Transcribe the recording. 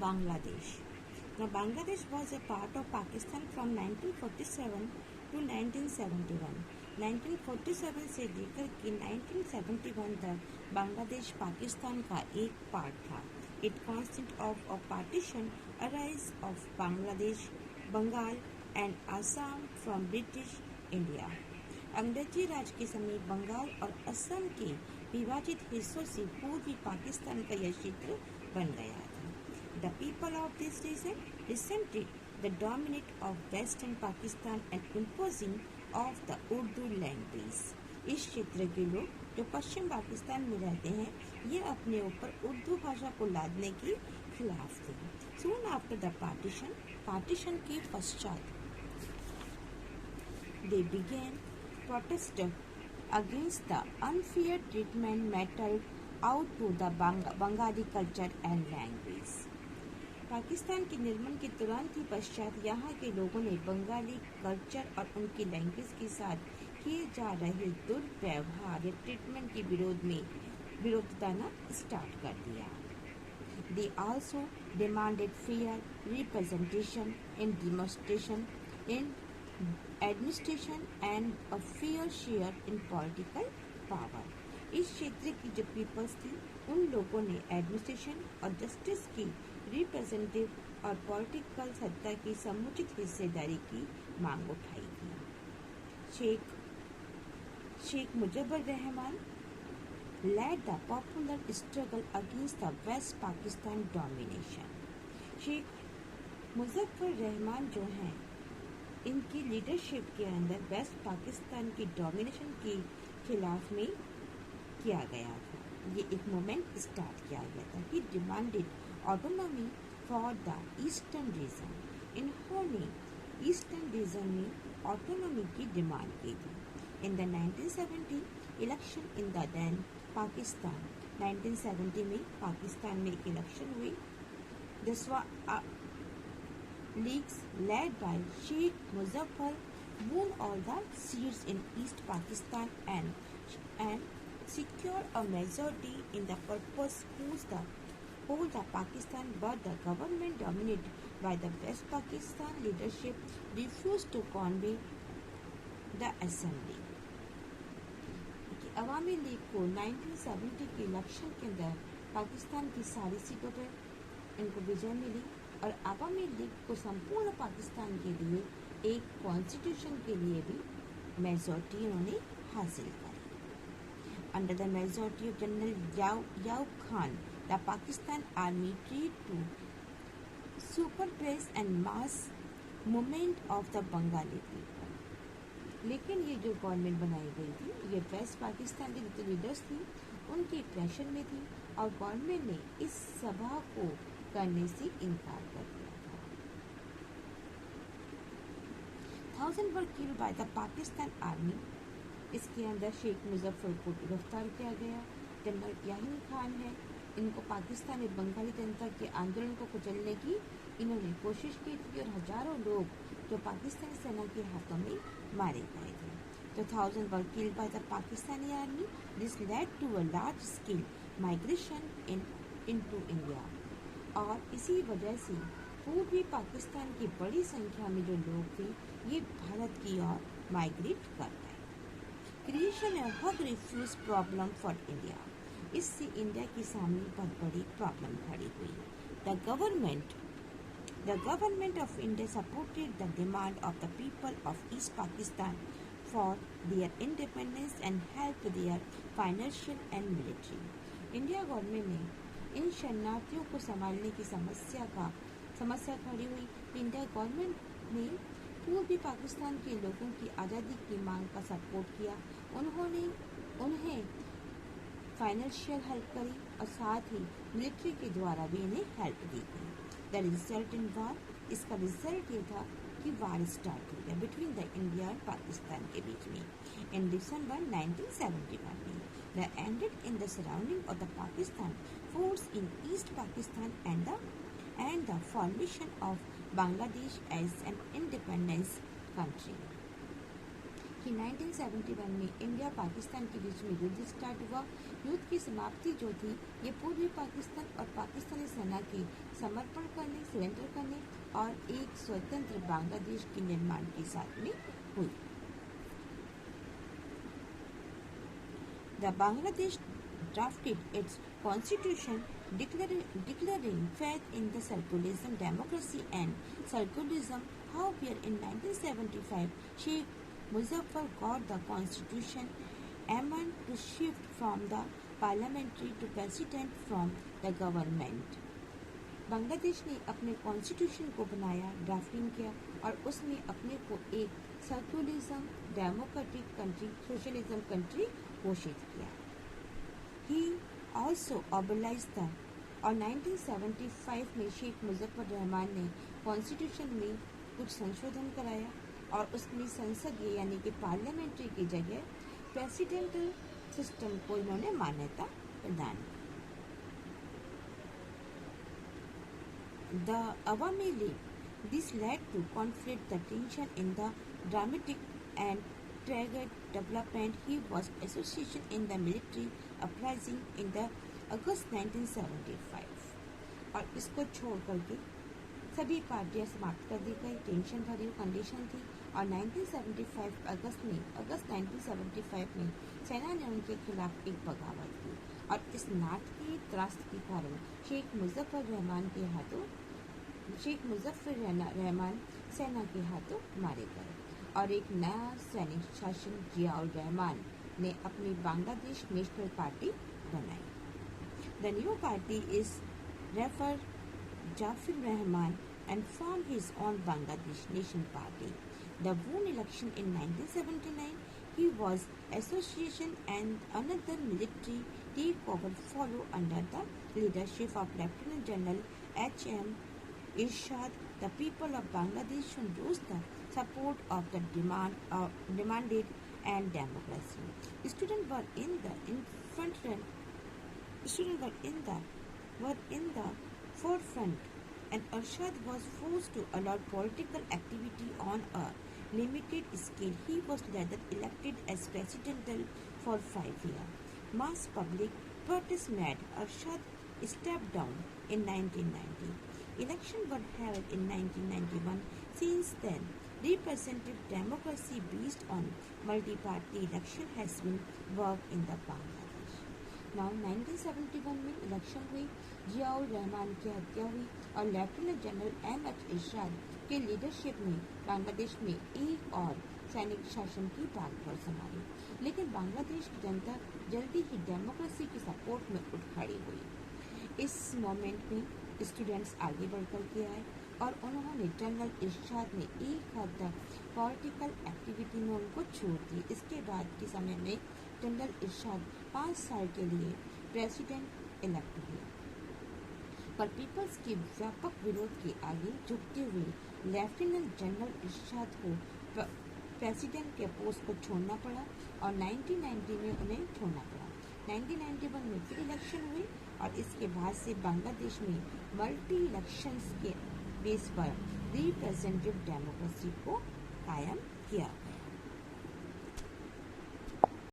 Bangladesh. Now, Bangladesh was a part of Pakistan from 1947 to 1971. 1947 से लेकर के 1971 तक बांग्लादेश पाकिस्तान का एक पार्ट था. It consisted of a partition arise of Bangladesh, Bengal and Assam from British India. अंग्रेजी राज के समय बंगाल और असम के विभाजित हिस्सों से पूर्वी पाकिस्तान का यह क्षेत्र बन गया था. The people of this region resented the dominance of Western Pakistan and imposing of the Urdu language. इस क्षेत्र के लोग जो पश्चिम पाकिस्तान में रहते हैं ये अपने ऊपर उर्दू भाषा को लादने के खिलाफ थे. Soon after the partition के पश्चात they began protest against the unfair treatment meted out to the Bengali culture and language. Pakistan के निर्माण के तुरंत ही पश्चात यहाँ के लोगों ने बंगाली कल्चर और उनकी लैंग्वेज के साथ किए जा रहे दुर्व्यवहार या ट्रीटमेंट के विरोध जताना स्टार्ट कर दिया. They also demanded fair representation in demonstration, in administration and a fair share in political power. इस क्षेत्र की जो पीपल्स थी उन लोगों ने एडमिनिस्ट्रेशन और जस्टिस की रिप्रेजेंटेटिव और पॉलिटिकल सत्ता की समुचित हिस्सेदारी की मांग उठाई थी. Sheikh Muzaffar Rahman led the popular struggle against the West Pakistan domination. Sheikh Muzaffar Rahman जो हैं इनकी लीडरशिप के अंदर वेस्ट पाकिस्तान की डोमिनेशन के खिलाफ में किया गया था. ये एक मूवमेंट स्टार्ट किया गया था. He demanded autonomy for the eastern region. इन्होंने ईस्टर्न रीजन में ऑटोनॉमी की डिमांड की थी. In the 1970 election in the then Pakistan 1970 में पाकिस्तान में एक इलेक्शन हुई. This leagues led by Sheikh Muzaffar won all the seats in East Pakistan and secured a majority in the purpose whole the Pakistan, but the government dominated by the West Pakistan leadership refused to convene the assembly. Awami league को 1970 के election के अंदर पाकिस्तान की सारी सीटों पर इनको विजय मिली और अवामी लीग को संपूर्ण पाकिस्तान के लिए एक कॉन्स्टिट्यूशन के लिए भी मेजॉरिटी उन्होंने हासिल करी. Under the majority of general Ayub Khan the Pakistan army tried to suppress and mass movement of the Bengali people. लेकिन ये जो गवर्नमेंट बनाई गई थी ये वेस्ट पाकिस्तान के जो लीडर्स थी उनके प्रेशर में थी और गवर्नमेंट ने इस सभा को करने से इनकार कर दिया था. 1000 were killed by the Pakistan army. इसके अंदर शेख मुजफ्फर को गिरफ्तार किया गया. जनरल याहीन खान है इनको पाकिस्तान में बंगाली जनता के आंदोलन को कुचलने की इन्होंने कोशिश की थी और हजारों लोग जो पाकिस्तानी सेना के हाथों में मारे गए थे. तो 1000 were killed by the Pakistani army. This led to a large scale migration into India. और इसी वजह से पूर्वी पाकिस्तान की बड़ी संख्या में जो लोग थे ये भारत की ओर माइग्रेट कर गए. Creation of huge refugee problem for India. इससे इंडिया के सामने बहुत बड़ी प्रॉब्लम खड़ी हुई. The government of India supported the demand of the people of East Pakistan for their independence and help their financial and military. India government ने इन शरणार्थियों को संभालने की समस्या खड़ी हुई. इंडिया गवर्नमेंट ने पूर्वी पाकिस्तान के लोगों की आज़ादी की मांग का सपोर्ट किया. उन्हें फाइनेंशियल हेल्प करी और साथ ही मिलिट्री के द्वारा भी इन्हें हेल्प दी गई. द रिजल्ट इन वार. इसका रिजल्ट ये था कि वार स्टार्ट हो गया बिटवीन द इंडिया और पाकिस्तान के बीच में. इन दिसंबर 1971 में the ended in the surrounding of the Pakistan force in east Pakistan and the formation of Bangladesh as an independent country. कि 1971 में इंडिया पाकिस्तान के बीच में युद्ध स्टार्ट हुआ। युद्ध की समाप्ति जो थी ये पूर्वी पाकिस्तान और पाकिस्तानी सेना के समर्पण करने, सरेंडर करने और एक स्वतंत्र बांग्लादेश के निर्माण के साथ में हुई। The Bangladesh drafted its constitution declaring faith in the secularism, democracy and secularism. However, in 1975, Sheikh Muzaffar got the constitution amendment to shift from the parliamentary to president from the government. Bangladesh ने अपने कॉन्स्टिट्यूशन को बनाया, drafting किया और उसमें अपने को एक secularism, democratic country, socialism country घोषित किया। He also abolished the और 1975 में शेख मुजफ्फर रहमान ने कॉन्स्टिट्यूशन में कुछ संशोधन कराया और उसमें संसदीय यानी कि पार्लियामेंट्री की जगह प्रेसिडेंटल सिस्टम को इन्होंने मान्यता प्रदान की। The Awami League. This led to conflict, the tension in the dramatic and tragic development. He was association in the military uprising in the August 1975 और इसको छोड़ करके सभी पार्टियां समाप्त कर दी गई। टेंशन भरी कंडीशन थी और 1975 अगस्त 1975 में सेना ने उनके खिलाफ एक बगावत की और इस नाटकीय त्रासदी के कारण शेख मुजफ्फर रहमान सेना के हाथों मारे गए और एक नया सैनिक शासन जियाउर रहमान ने अपनी बांग्लादेश नेशनल पार्टी बनाई। The new party is refer Zafir Rahman and formed his own Bangladesh Nation Party. The won election in 1979. He was association and another military takeover followed under the leadership of Lieutenant General H.M. Irshad. The people of Bangladesh chose the support of the demanded and democracy. Students were in the forefront. And Arshad was forced to allow political activity on a limited scale. He was later elected as president for 5 years. Mass public protests made Arshad step down in 1990. Elections were held in 1991. Since then, representative democracy based on multi-party election has been worked in the Bangladesh. Now, 1971 में election हुई, जियाउर रहमान की हत्या हुई और lieutenant general M.H. इरशाद के leadership में बांग्लादेश में एक और सैनिक शासन की भागदौड़ संभाली। लेकिन बांग्लादेश की जनता जल्दी ही डेमोक्रेसी की सपोर्ट में उठ खड़ी हुई। इस मोमेंट में स्टूडेंट्स आगे बढ़कर के आए और उन्होंने जनरल इरशाद ने एक हद तक पॉलिटिकल एक्टिविटी में उनको छोड़ दी। इसके बाद के समय में जनरल इरशाद 5 साल के लिए प्रेसिडेंट इलेक्ट हुए, पर पीपल्स के व्यापक विरोध के आगे झुकते हुए लेफ्टिनेंट जनरल इरशाद को प्रेसिडेंट के पोस्ट को छोड़ना पड़ा और 1990 में उन्हें छोड़ना पड़ा। 1991 में फिर इलेक्शन हुए और इसके बाद से बांग्लादेश में मल्टी इलेक्शंस के बेस पर रिप्रेजेंटेटिव डेमोक्रेसी को कायम किया गया।